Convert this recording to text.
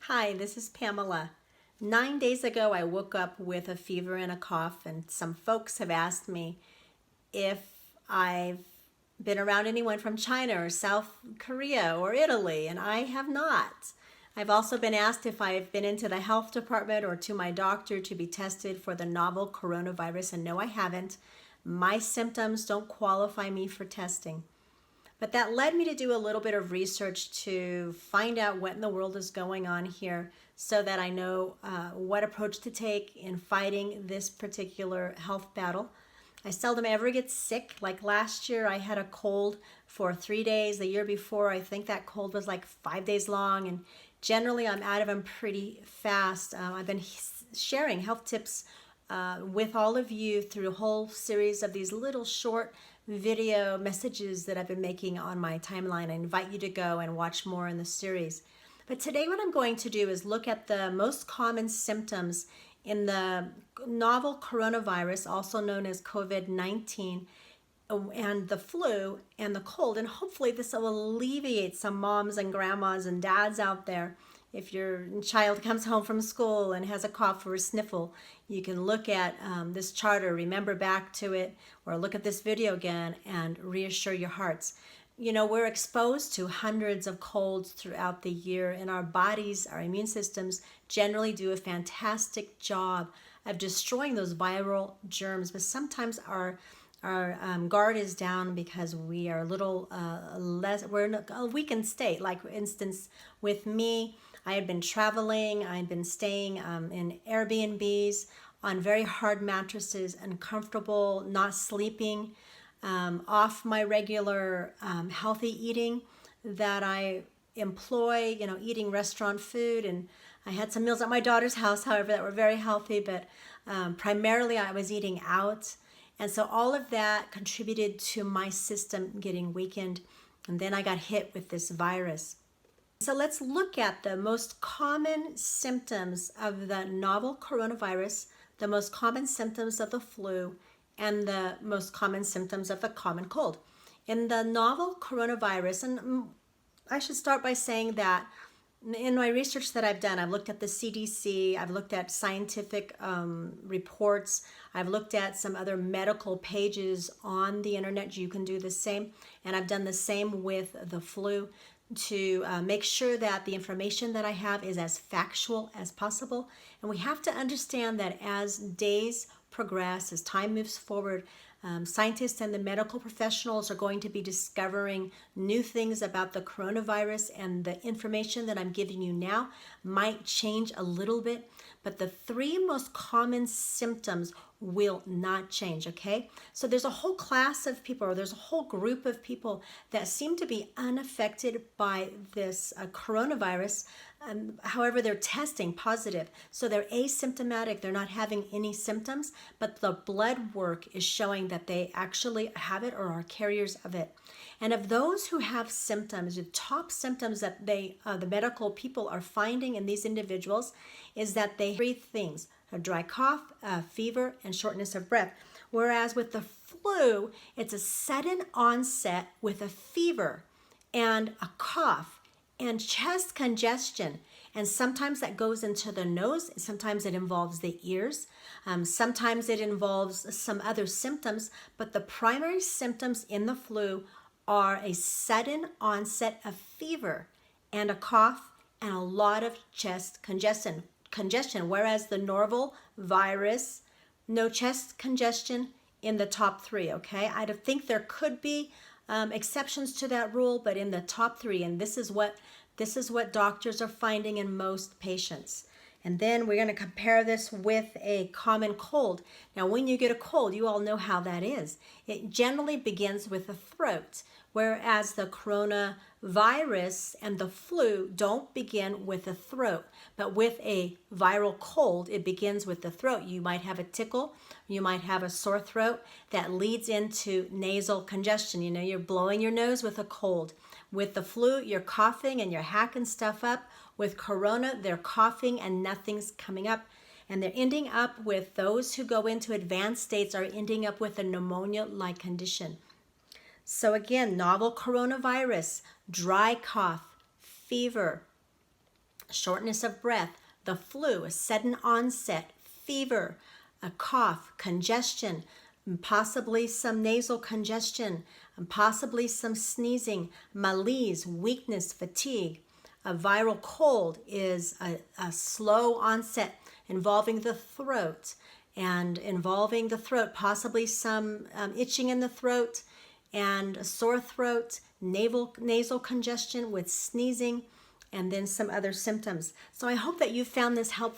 Hi, this is Pamela. 9 days ago, I woke up with a fever and a cough, and some folks have asked me if I've been around anyone from China or South Korea or Italy, and I have not. I've also been asked if I've been into the health department or to my doctor to be tested for the novel coronavirus, and no, I haven't. My symptoms don't qualify me for testing. But that led me to do a little bit of research to find out what in the world is going on here so that I know what approach to take in fighting this particular health battle. I seldom ever get sick. Like last year, I had a cold for 3 days. The year before, I think that cold was like 5 days long. And generally, I'm out of them pretty fast. I've been sharing health tips with all of you through a whole series of these little short video messages that I've been making on my timeline. I invite you to go and watch more in the series. But today what I'm going to do is look at the most common symptoms in the novel coronavirus, also known as COVID-19, and the flu and the cold. And hopefully this will alleviate some moms and grandmas and dads out there. If your child comes home from school and has a cough or a sniffle, you can look at this chart or remember back to it, or look at this video again and reassure your hearts. You know, we're exposed to hundreds of colds throughout the year, and our bodies, our immune systems, generally do a fantastic job of destroying those viral germs. But sometimes our guard is down because we are a little we're in a weakened state. Like, for instance, with me, I had been traveling, I'd been staying in Airbnbs on very hard mattresses, uncomfortable, not sleeping, off my regular healthy eating that I employ, eating restaurant food. And I had some meals at my daughter's house, however, that were very healthy, but primarily I was eating out. And so all of that contributed to my system getting weakened. And then I got hit with this virus. So let's look at the most common symptoms of the novel coronavirus, the most common symptoms of the flu, and the most common symptoms of the common cold. In the novel coronavirus, and I should start by saying that in my research that I've done, I've looked at the CDC, I've looked at scientific reports, I've looked at some other medical pages on the internet. You can do the same, and I've done the same with the flu to make sure that the information that I have is as factual as possible. And we have to understand that as days progress, as time moves forward, scientists and the medical professionals are going to be discovering new things about the coronavirus, and the information that I'm giving you now might change a little bit, but the three most common symptoms will not change, okay? So there's a whole class of people, or there's a whole group of people that seem to be unaffected by this coronavirus. However, they're testing positive. So they're asymptomatic, they're not having any symptoms, but the blood work is showing that they actually have it or are carriers of it. And of those who have symptoms, the top symptoms that the medical people are finding in these individuals is that they have three things: a dry cough, a fever, and shortness of breath. Whereas with the flu, it's a sudden onset with a fever and a cough and chest congestion. And sometimes that goes into the nose, sometimes it involves the ears, sometimes it involves some other symptoms, but the primary symptoms in the flu are a sudden onset of fever and a cough and a lot of chest congestion, whereas the normal virus, no chest congestion in the top three, okay? I think there could be exceptions to that rule, but in the top three, and this is what doctors are finding in most patients. And then we're going to compare this with a common cold. Now, when you get a cold, you all know how that is. It generally begins with the throat, whereas the coronavirus and the flu don't begin with the throat. But with a viral cold, it begins with the throat. You might have a tickle, you might have a sore throat that leads into nasal congestion. You know, you're blowing your nose with a cold. With the flu, you're coughing and you're hacking stuff up. With corona, they're coughing and nothing's coming up. And they're ending up with, those who go into advanced states are ending up with a pneumonia-like condition. So again, novel coronavirus, dry cough, fever, shortness of breath, the flu, a sudden onset, fever, a cough, congestion, possibly some nasal congestion, and possibly some sneezing, malaise, weakness, fatigue. A viral cold is a slow onset involving the throat, and involving the throat, possibly some itching in the throat and a sore throat, nasal congestion with sneezing, and then some other symptoms. So I hope that you found this helpful.